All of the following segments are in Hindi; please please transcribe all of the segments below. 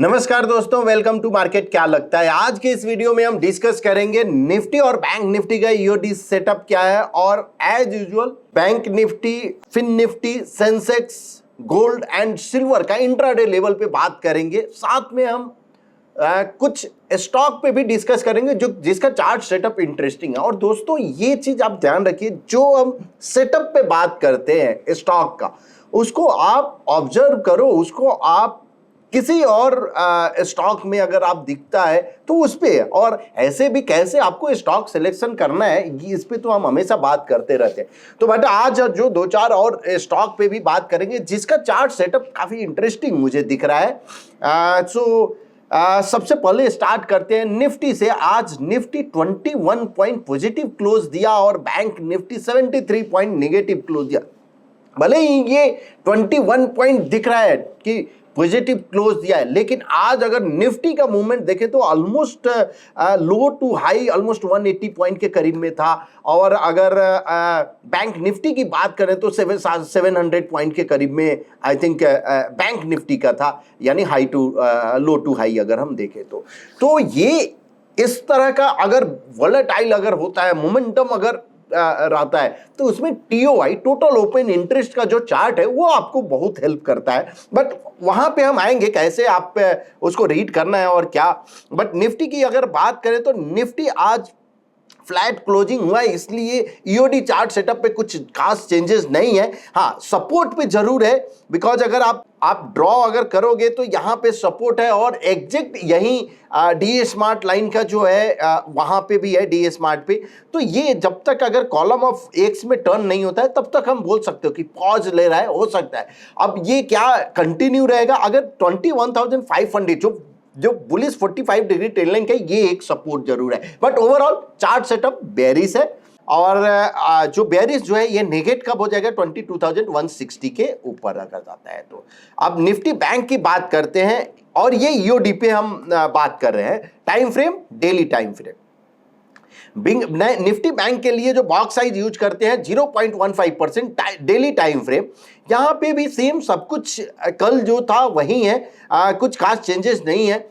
नमस्कार दोस्तों, वेलकम टू मार्केट। क्या लगता है आज के इस वीडियो में हम डिस्कस करेंगे निफ्टी और बैंक निफ्टी का ईओडी सेटअप क्या है और as usual bank Nifty, Fin Nifty, Sensex, gold and silver का इंट्राडे लेवल पे बात करेंगे। साथ में हम कुछ स्टॉक पे भी डिस्कस करेंगे जो जिसका चार्ट सेटअप इंटरेस्टिंग है। और दोस्तों ये चीज आप ध्यान रखिए, जो हम सेटअप पे बात करते हैं स्टॉक का, उसको आप ऑब्जर्व करो, उसको आप किसी और स्टॉक में अगर आप दिखता है तो उस पे, और ऐसे भी कैसे आपको स्टॉक सिलेक्शन करना है इस पे तो हम हमेशा बात करते रहते हैं। तो बेटा आज जो दो चार और स्टॉक पे भी बात करेंगे जिसका चार्ट सेटअप काफी इंटरेस्टिंग मुझे दिख रहा है। सबसे पहले स्टार्ट करते हैं निफ्टी से। आज निफ्टी 21 पॉइंट पॉजिटिव क्लोज दिया और bank Nifty 73 point negative close दिया। भले ही ये 21 पॉइंट दिख रहा है कि पॉजिटिव क्लोज दिया है, लेकिन आज अगर निफ्टी का मूवमेंट देखें तो almost low to high almost 180 point के करीब में था। और अगर बैंक निफ्टी की बात करें तो 700 पॉइंट के करीब में आई थिंक बैंक निफ्टी का था, यानी high to low to high अगर हम देखें तो ये इस तरह का अगर वोलेटाइल अगर होता है, मोमेंटम अगर रहता है, तो उसमें टीओआई, टोटल ओपन इंटरेस्ट का जो चार्ट है वो आपको बहुत हेल्प करता है। बट वहां पे हम आएंगे कैसे आप उसको रीड करना है और क्या। बट निफ्टी की अगर बात करें तो निफ्टी आज फ्लैट क्लोजिंग हुआ है, इसलिए ईओडी चार्ट सेटअप पे कुछ खास चेंजेस नहीं है। हाँ, सपोर्ट पे जरूर है, बिकॉज अगर आप ड्रॉ अगर करोगे तो यहाँ पे सपोर्ट है और एग्जैक्ट यही डी स्मार्ट लाइन का जो है वहां पे भी है डी स्मार्ट पे। तो ये जब तक अगर कॉलम ऑफ एक्स में टर्न नहीं होता है तब तक हम बोल सकते हो कि पॉज ले रहा है, हो सकता है। अब ये क्या कंटिन्यू रहेगा? अगर 21,500 जो बुलिश 45 डिग्री ट्रेंड लाइन का, ये एक सपोर्ट जरूर है। But overall chart setup bearish है और जो बेरिश जो है ये नेगेट कब हो जाएगा? 22,160 के ऊपर अगर जाता है तो। अब निफ्टी बैंक की बात करते हैं और ये ईओडी पे हम बात कर रहे हैं। Time frame daily time frame. Nifty bank के लिए जो बॉक्स साइज यूज करते हैं 0.15% डेली टाइम फ्रेम। यहां पे भी सेम सब कुछ कल जो था वही है, कुछ खास चेंजेस नहीं है।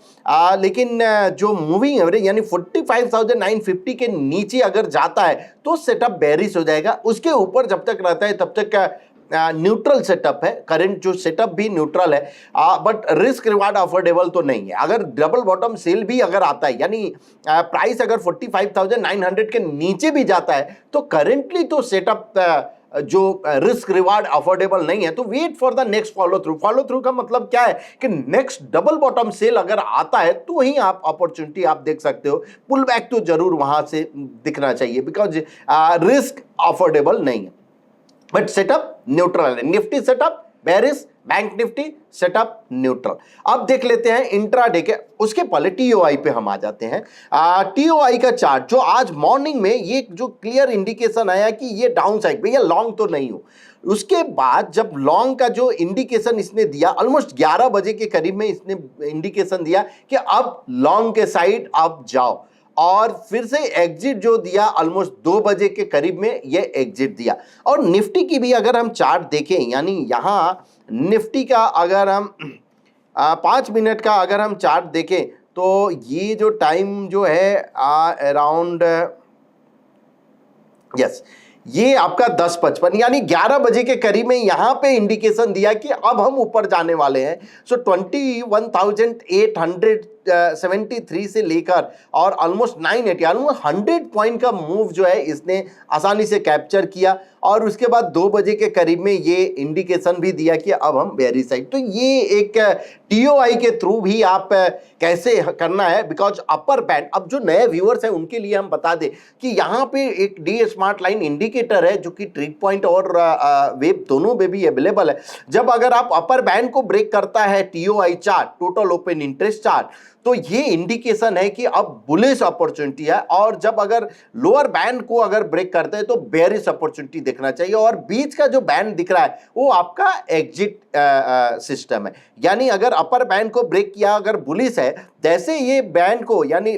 लेकिन जो मूविंग एवरेज यानी 45,950 के नीचे अगर जाता है तो सेटअप बेरिश हो जाएगा। उसके ऊपर जब तक रहता है तब तक न्यूट्रल सेटअप है। करंट जो सेटअप भी न्यूट्रल है, बट रिस्क रिवार्ड अफोर्डेबल तो नहीं है। अगर डबल बॉटम सेल भी अगर आता है, यानी प्राइस अगर 45,900 के नीचे भी जाता है, तो करेंटली तो सेटअप जो रिस्क रिवार्ड अफोर्डेबल नहीं है। तो wait for the next follow through. Follow through का मतलब क्या है कि नेक्स्ट डबल बॉटम सेल अगर आता है तो वहीं आप अपॉर्चुनिटी आप देख सकते हो। पुल बैक तो जरूर वहां से दिखना चाहिए, बिकॉज रिस्क अफोर्डेबल नहीं है। बट सेटअप न्यूट्रल है। Nifty setup bearish, bank Nifty setup neutral. अब देख लेते हैं इंट्राडे के। उसके पहले टीओआई पे हम आ जाते हैं। टीओआई का चार्ट जो आज मॉर्निंग में ये जो क्लियर इंडिकेशन आया कि ये डाउन साइड पे, ये लॉन्ग तो नहीं हो। उसके बाद जब लॉन्ग का जो इंडिकेशन इसने दिया ऑलमोस्ट 11 बजे के करीब में, इसने इंडिकेशन दिया कि अब लॉन्ग के साइड अब जाओ, और फिर से एग्जिट जो दिया ऑलमोस्ट 2 बजे के करीब में ये एग्जिट दिया। और निफ्टी की भी अगर हम चार्ट देखें, यानी यहां निफ्टी का अगर हम 5 मिनट का अगर हम चार्ट देखें तो ये जो टाइम जो है अराउंड यस ये आपका 10:55 यानी 11 बजे के करीब में यहां पे इंडिकेशन दिया कि अब हम ऊपर जाने वाले हैं। सो 21,873 से लेकर और ऑलमोस्ट 980 ऑलमोस्ट 100 पॉइंट का मूव जो है इसने आसानी से कैप्चर किया। और उसके बाद 2 बजे के करीब में ये इंडिकेशन भी दिया कि अब हम बेरिश साइड। तो ये एक टीओआई के थ्रू भी आप कैसे करना है, बिकॉज अपर बैंड। अब जो नए व्यूअर्स हैं उनके लिए हम बता दें कि यहाँ पे एक डी स्मार्ट लाइन इंडिकेटर है जो कि ट्रिक पॉइंट और वेब दोनों में भी अवेलेबल है। जब अगर आप अपर बैंड को ब्रेक करता है TOI chart, total open interest chart, तो ये इंडिकेशन है कि अब बुलिश अपॉर्चुनिटी है। और जब अगर लोअर बैंड को अगर ब्रेक करते हैं तो बेरिश अपॉर्चुनिटी देखना चाहिए। और बीच का जो बैंड दिख रहा है वो आपका एग्जिट सिस्टम है, यानी अगर अपर बैंड को ब्रेक किया अगर बुलिश है जैसे ये बैंड को यानी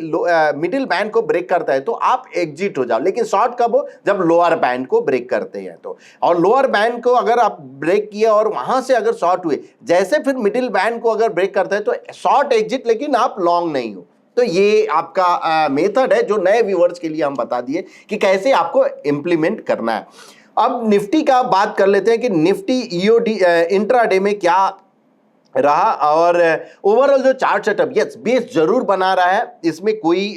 मिडिल बैंड को ब्रेक करता है तो आप एग्जिट हो जाओ, लेकिन शॉर्ट कब हो, जब लोअर बैंड को ब्रेक करते हैं तो। और लोअर बैंड को अगर आप ब्रेक किए और वहां से अगर शॉर्ट हुए, जैसे फिर मिडिल बैंड को अगर ब्रेक करते हैं तो शॉर्ट एग्जिट, लेकिन आप लॉन्ग नहीं हो। तो ये आपका मेथड है जो नए व्यूअर्स के लिए हम बता दिए कि कैसे आपको इंप्लीमेंट करना है। अब निफ्टी का बात कर लेते हैं कि निफ्टी ईओडी इंट्राडे में क्या रहा, और ओवरऑल जो चार्ट सेटअप यस बेस जरूर बना रहा है, इसमें कोई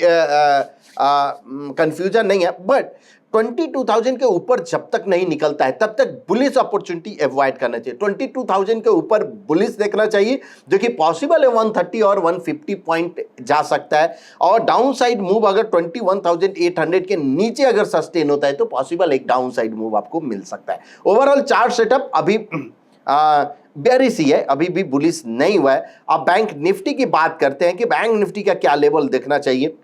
कंफ्यूजन नहीं है, बट 22,000 के ऊपर जब तक नहीं निकलता है तब तक बुलिश अपॉर्चुनिटी अवॉइड करना चाहिए। 22,000 के ऊपर बुलिश देखना चाहिए, जो कि पॉसिबल है 130 और 150 पॉइंट जा सकता है। और डाउन साइड मूव अगर 21,800 के नीचे अगर सस्टेन होता है तो पॉसिबल एक डाउन साइड मूव आपको मिल सकता है। ओवरऑल चार्ट सेटअप अभी बेरिश ही है, अभी भी बुलिश नहीं हुआ है। अब बैंक निफ्टी की बात करते हैं कि बैंक निफ्टी का क्या लेवल देखना चाहिए।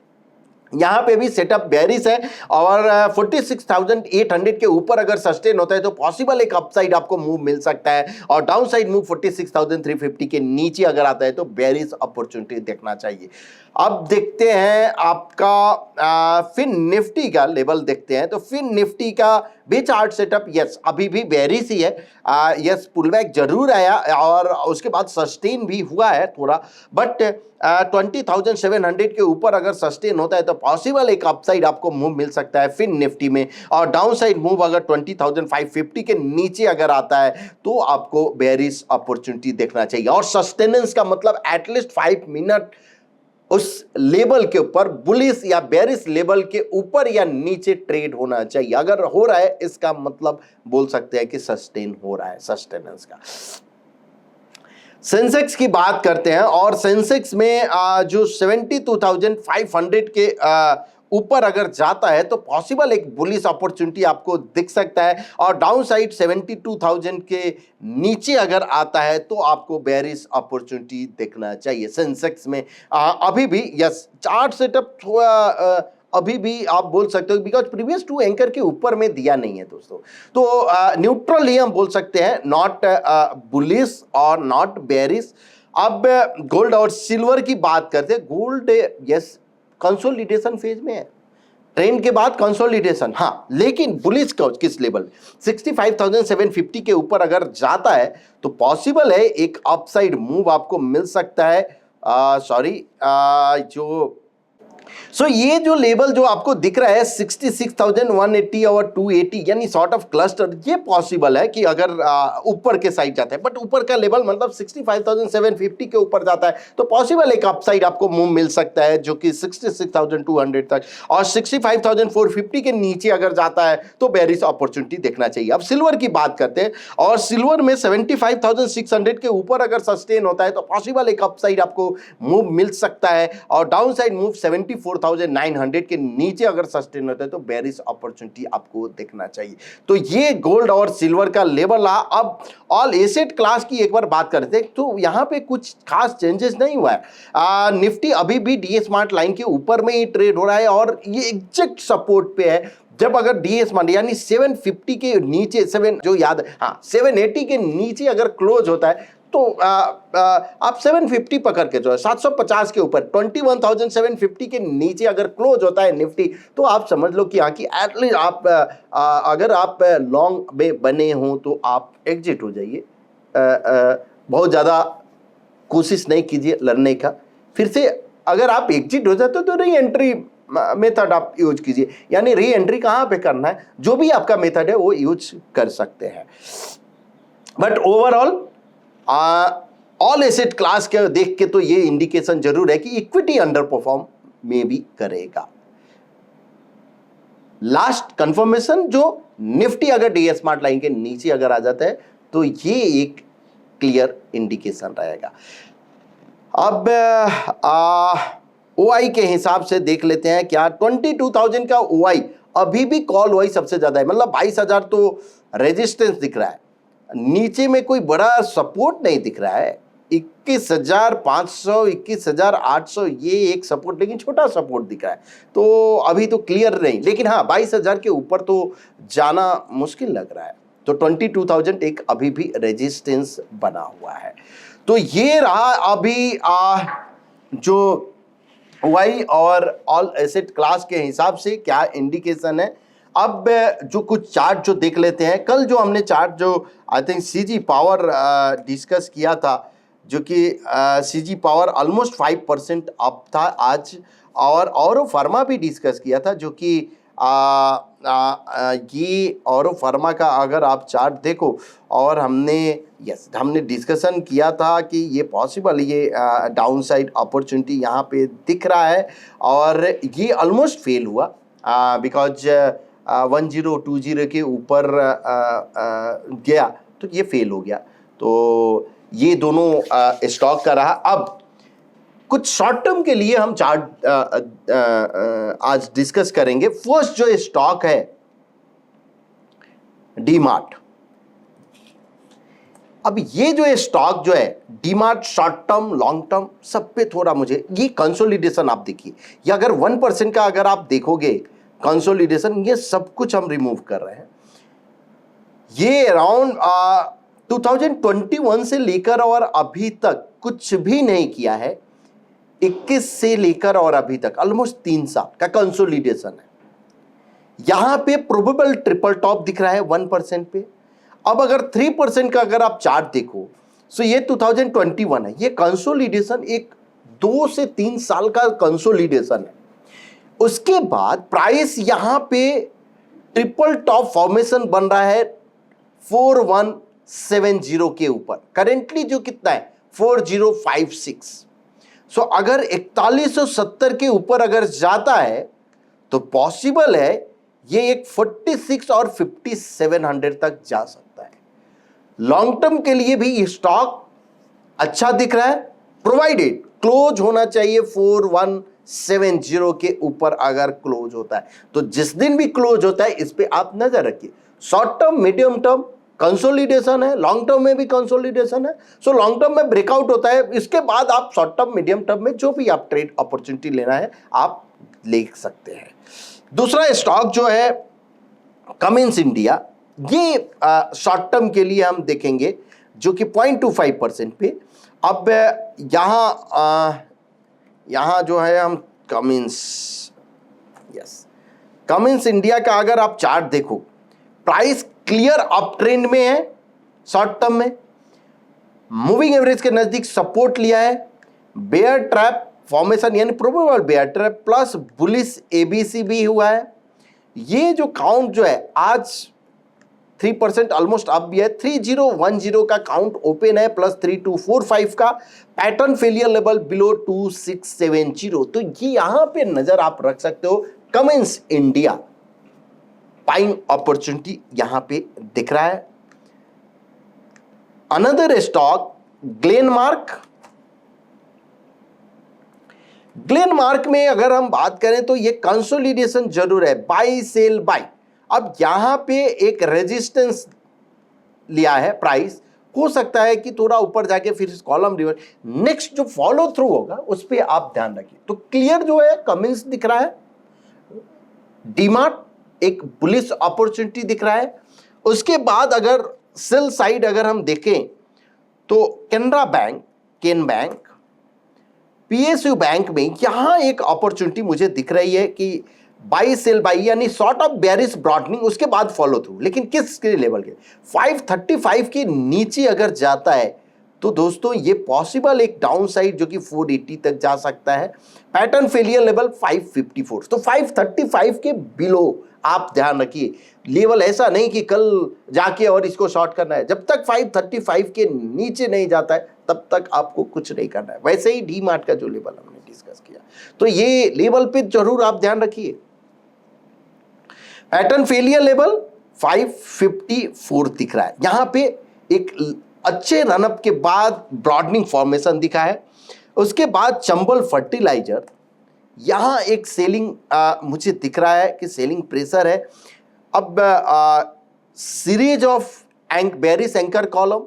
यहां पे भी सेटअप बेरिश है और 46,800 के ऊपर अगर सस्टेन होता है तो पॉसिबल एक अपसाइड आपको मूव मिल सकता है, और डाउन साइड मूव 46,350 के नीचे अगर आता है तो बेरिश अपॉर्चुनिटी देखना चाहिए। अब देखते हैं आपका फिन निफ्टी का लेवल देखते हैं, तो फिन निफ्टी का भी चार्ट सेटअप यस अभी भी बेरिश ही है। यस पुलबैक जरूर आया और उसके बाद सस्टेन भी हुआ है थोड़ा, बट 20,700 के ऊपर अगर सस्टेन होता है तो पॉसिबल एक अपसाइड आपको मूव मिल सकता है फिन निफ्टी में, और डाउन साइड मूव अगर 20,550 के नीचे अगर आता है तो आपको बेरिश अपॉर्चुनिटी देखना चाहिए। और सस्टेनेंस का मतलब एटलीस्ट 5 मिनट उस लेवल के ऊपर बुलिश या बेरिश लेवल के ऊपर या नीचे ट्रेड होना चाहिए। अगर हो रहा है इसका मतलब बोल सकते हैं कि सस्टेन हो रहा है, सस्टेनेंस का। सेंसेक्स की बात करते हैं, और सेंसेक्स में जो 72,500 के ऊपर अगर जाता है तो पॉसिबल एक बुलिश अपॉर्चुनिटी आपको दिख सकता है, और डाउन साइड 72,000 के नीचे अगर आता है तो आपको बेरिश अपॉर्चुनिटी देखना चाहिए सेंसेक्स में। अभी भी यस चार्ट सेटअप थोड़ा अभी भी आप बोल सकते हो बिकॉज प्रीवियस 2 एंकर के ऊपर में दिया नहीं है दोस्तों, तो न्यूट्रल ही हम बोल सकते हैं, नॉट बुलिश और नॉट बेरिश। अब गोल्ड और सिल्वर की बात करते हैं। गोल्ड यस कंसोलिडेशन फेज में है, ट्रेंड के बाद कंसोलिडेशन, हाँ, लेकिन बुलिश किस लेवल 65,750 के ऊपर अगर जाता है तो पॉसिबल है एक अपसाइड मूव आपको मिल सकता है। ये जो लेवल जो आपको दिख रहा है 66,180 और 280 यानी सॉर्ट ऑफ क्लस्टर, ये पॉसिबल है कि अगर ऊपर के साइड जाता है, बट ऊपर का लेवल मतलब 65,750 के ऊपर जाता है तो पॉसिबल एक अपसाइड आपको मूव मिल सकता है जो कि 66,200 तक, और 65,450 के नीचे अगर जाता है तो बेरिश अपॉर्चुनिटी देखना चाहिए। अब सिल्वर की बात करते हैं, और सिल्वर में 75,600 के ऊपर अगर सस्टेन होता है तो पॉसिबल एक अपसाइड आपको मूव मिल सकता है, और डाउन साइड मूव 74,900 के नीचे अगर सस्टेन होता है तो बेरिश अपॉर्चुनिटी आपको देखना चाहिए। तो ये गोल्ड और सिल्वर का लेवल रहा। अब ऑल एसेट क्लास की एक बार बात करते हैं, तो यहां पे कुछ खास चेंजेस नहीं हुआ है। निफ्टी अभी भी डीए स्मार्ट लाइन के ऊपर में ही ट्रेड हो रहा है, और ये एग्जैक्ट सपोर्ट पे है। जब अगर डीए स्मार्ट यानी 750 के नीचे 780 के नीचे अगर क्लोज होता है तो आप 750 पकड़ के जो है 750 के ऊपर 21,750 के नीचे अगर क्लोज होता है निफ्टी, तो आप समझ लो कि यहाँ की एटलीस्ट आप अगर आप लॉन्ग में बने हो तो आप एग्जिट हो जाइए। बहुत ज़्यादा कोशिश नहीं कीजिए लड़ने का। फिर से अगर आप एग्जिट हो जाते हो तो री एंट्री मेथड आप यूज कीजिए, यानी री एंट्री कहाँ पे करना है, जो भी आपका मेथड है वो यूज कर सकते हैं। But overall all asset class के देख के तो ये इंडिकेशन जरूर है कि इक्विटी अंडर परफॉर्म में भी करेगा। लास्ट कंफर्मेशन जो निफ्टी अगर डीए स्मार्ट लाइन के नीचे अगर आ जाता है तो ये एक क्लियर इंडिकेशन रहेगा। अब ओआई के हिसाब से देख लेते हैं क्या 22,000 का ओआई अभी भी कॉल ओआई सबसे ज्यादा है, मतलब 22,000 तो रेजिस्टेंस दिख रहा है, नीचे में कोई बड़ा सपोर्ट नहीं दिख रहा है। 21,500 21,800 ये एक सपोर्ट, लेकिन छोटा सपोर्ट दिख रहा है, तो अभी तो क्लियर नहीं, लेकिन हाँ 22,000 के ऊपर तो जाना मुश्किल लग रहा है। तो 22,000 एक अभी भी रेजिस्टेंस बना हुआ है। तो ये रहा अभी जो वाई और ऑल एसेट क्लास के हिसाब से क्या इंडिकेशन है। अब जो कुछ चार्ट जो देख लेते हैं, कल जो हमने चार्ट जो I think CG power discuss किया था, जो कि सीजी पावर ऑलमोस्ट 5% अप था आज, और औरो फार्मा भी डिस्कस किया था, जो कि ये औरो फार्मा का अगर आप चार्ट देखो, और हमने डिस्कशन किया था कि ये पॉसिबल, ये डाउन साइड अपॉर्चुनिटी यहाँ पे दिख रहा है, और ये ऑलमोस्ट फेल हुआ बिकॉज 1020 के ऊपर गया तो ये फेल हो गया। तो ये दोनों स्टॉक का रहा। अब कुछ शॉर्ट टर्म के लिए हम चार्ट आज डिस्कस करेंगे। फर्स्ट जो स्टॉक है डीमार्ट। अब ये जो स्टॉक जो है DMart, short term long term सब पे थोड़ा मुझे ये कंसोलिडेशन आप देखिए, ये अगर 1% का अगर आप देखोगे कंसोलिडेशन, ये सब कुछ हम रिमूव कर रहे हैं। ये अराउंड 2021 से लेकर और अभी तक कुछ भी नहीं किया है। 21 से लेकर और अभी तक ऑलमोस्ट 3 साल का कंसोलिडेशन है। यहां पे प्रोबेबल ट्रिपल टॉप दिख रहा है 1% पे। अब अगर 3% का अगर आप चार्ट देखो, सो ये 2021 है। ये कंसोलिडेशन एक 2 से 3 साल का कंसोलिडेशन है। उसके बाद प्राइस यहां पे ट्रिपल टॉप फॉर्मेशन बन रहा है 4170 के ऊपर। करेंटली जो कितना है 4056। सो अगर 4170 के ऊपर अगर जाता है तो पॉसिबल है ये एक 46 और 5700 तक जा सकता है। लॉन्ग टर्म के लिए भी ये स्टॉक अच्छा दिख रहा है, प्रोवाइडेड क्लोज होना चाहिए 4170 के ऊपर। अगर क्लोज होता है तो जिस दिन भी क्लोज होता है इस पे आप नजर रखिए। Short term, medium term consolidation है, लॉन्ग टर्म में भी कंसोलिडेशन है। सो लॉन्ग टर्म में ब्रेकआउट होता है, इसके बाद आप शॉर्ट टर्म, मीडियम टर्म में जो भी आप ट्रेड अपॉर्चुनिटी लेना है आप ले सकते हैं। दूसरा स्टॉक जो है कमिंस इंडिया, ये शॉर्ट टर्म के लिए हम देखेंगे, जो कि 0.25% पे। अब यहां जो है हम कमिंस इंडिया का अगर आप चार्ट देखो, प्राइस क्लियर अप ट्रेंड में है। शॉर्ट टर्म में मूविंग एवरेज के नजदीक सपोर्ट लिया है। बेयर ट्रैप फॉर्मेशन यानी probable bear trap plus bullish ABC भी हुआ है। ये जो काउंट जो है आज 3% ऑलमोस्ट अप भी है। 3010 का काउंट ओपन है, प्लस 3245 का पैटर्न फेलियर लेवल बिलो 2670। तो ये यहां पे नजर आप रख सकते हो। कमिंस इंडिया बाइंग अपॉर्चुनिटी यहां पे दिख रहा है। Another stock Glenmark. ग्लेनमार्क में अगर हम बात करें तो ये कंसोलिडेशन जरूर है, बाई सेल बाई। अब यहां पे एक रेजिस्टेंस लिया है प्राइस, हो सकता है कि थोड़ा ऊपर जाके फिर कॉलम रिवर्स, नेक्स्ट जो फॉलो थ्रू होगा उस पर आप ध्यान रखिए। तो क्लियर जो है कमिंस दिख रहा है, डीमार्ट एक बुलिश अपॉर्चुनिटी दिख रहा है। उसके बाद अगर सेल साइड अगर हम देखें तो कैनरा बैंक, केन बैंक, पीएसयू बैंक में यहां एक अपॉर्चुनिटी मुझे दिख रही है कि बाई सेल बाई यानी शॉर्ट ऑफ बेयरिश ब्रॉडनिंग, उसके बाद फॉलो थ्रू। लेकिन किस लेवल के 535 के नीचे अगर जाता है तो दोस्तों ये पॉसिबल एक डाउन साइड जो कि 480 तक जा सकता है। Pattern failure level 554। तो 535 के बिलो आप ध्यान रखिए। लेवल ऐसा नहीं कि कल जाके और इसको शॉर्ट करना है, जब तक 535 के नीचे नहीं जाता है तब तक आपको कुछ नहीं करना है। वैसे ही डी मार्ट का जो लेवल हमने डिस्कस किया, तो ये लेवल पे जरूर आप ध्यान रखिए। पैटर्न फेलियर लेवल 554 दिख रहा है। यहां पे एक अच्छे रनअप के बाद ब्रॉडनिंग फॉर्मेशन दिखा है। उसके बाद चंबल फर्टिलाइजर, यहां एक सेलिंग मुझे दिख रहा है कि सेलिंग प्रेशर है। अब series of bearish anchor column,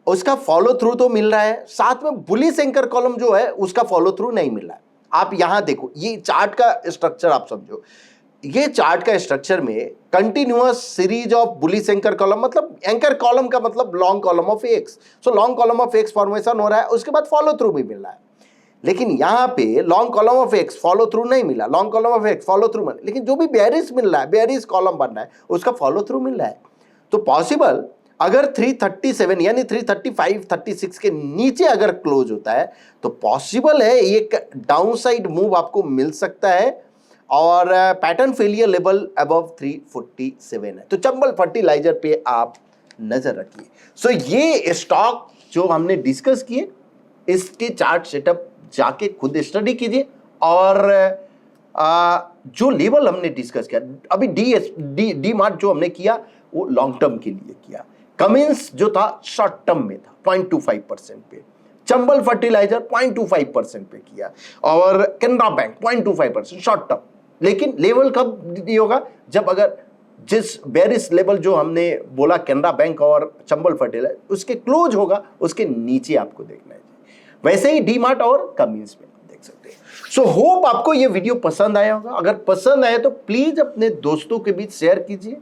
उसका फॉलो थ्रू तो मिल रहा है, साथ में बुलिश एंकर कॉलम जो है उसका फॉलो थ्रू नहीं मिल रहा है। आप यहां देखो, ये चार्ट का स्ट्रक्चर आप समझो। ये चार्ट का स्ट्रक्चर में continuous series of bullish anchor column, मतलब एंकर कॉलम का मतलब long column of x. So long column of x formation हो रहा है, उसके बाद फॉलो थ्रू भी मिल रहा है। लेकिन यहां पे long column of x follow through नहीं मिला, long column of x follow through मिला, लेकिन जो भी बेयरिश मिल रहा है, बेयरिश कॉलम बन रहा है, उसका फॉलो थ्रू मिल रहा है। तो पॉसिबल अगर 337 यानी 335 36 के नीचे अगर क्लोज होता है तो पॉसिबल है एक डाउनसाइड मूव आपको मिल सकता है, और पैटर्न फेलियर लेवल अबव 347 है। तो चंबल फर्टिलाइजर पे आप नजर रखिए। सो ये स्टॉक जो हमने डिस्कस किए, इसके चार्ट सेटअप जाके खुद स्टडी कीजिए, और जो लेवल हमने डिस्कस किया अभी डी मार्ट जो हमने किया वो लॉन्ग टर्म के लिए किया, कमिंस जो था शॉर्ट टर्म में था 0.25% पे, चंबल फर्टिलाइजर 0.25% पे किया, और कैनरा बैंक 0.25% शॉर्ट टर्म। लेकिन लेवल कब होगा, जब अगर जिस बेरिस लेवल जो हमने बोला कैनरा बैंक और चंबल फर्टिलाइजर उसके क्लोज होगा, उसके नीचे आपको देखना है। वैसे ही डी मार्ट और कमिंस में देख सकते हैं। सो होप आपको ये वीडियो पसंद आया होगा। अगर पसंद आए तो प्लीज अपने दोस्तों के बीच शेयर कीजिए,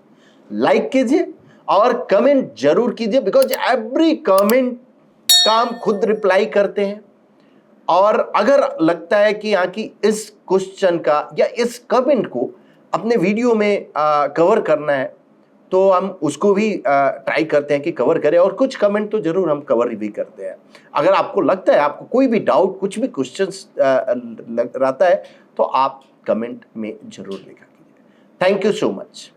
लाइक कीजिए और कमेंट जरूर कीजिए, बिकॉज एवरी कमेंट का हम खुद रिप्लाई करते हैं। और अगर लगता है कि यहाँ की इस क्वेश्चन का या इस कमेंट को अपने वीडियो में कवर करना है तो हम उसको भी ट्राई करते हैं कि कवर करें, और कुछ कमेंट तो जरूर हम कवर भी करते हैं। अगर आपको लगता है, आपको कोई भी डाउट, कुछ भी क्वेश्चंस रहता है तो आप कमेंट में जरूर लिखा कीजिए। Thank you so much.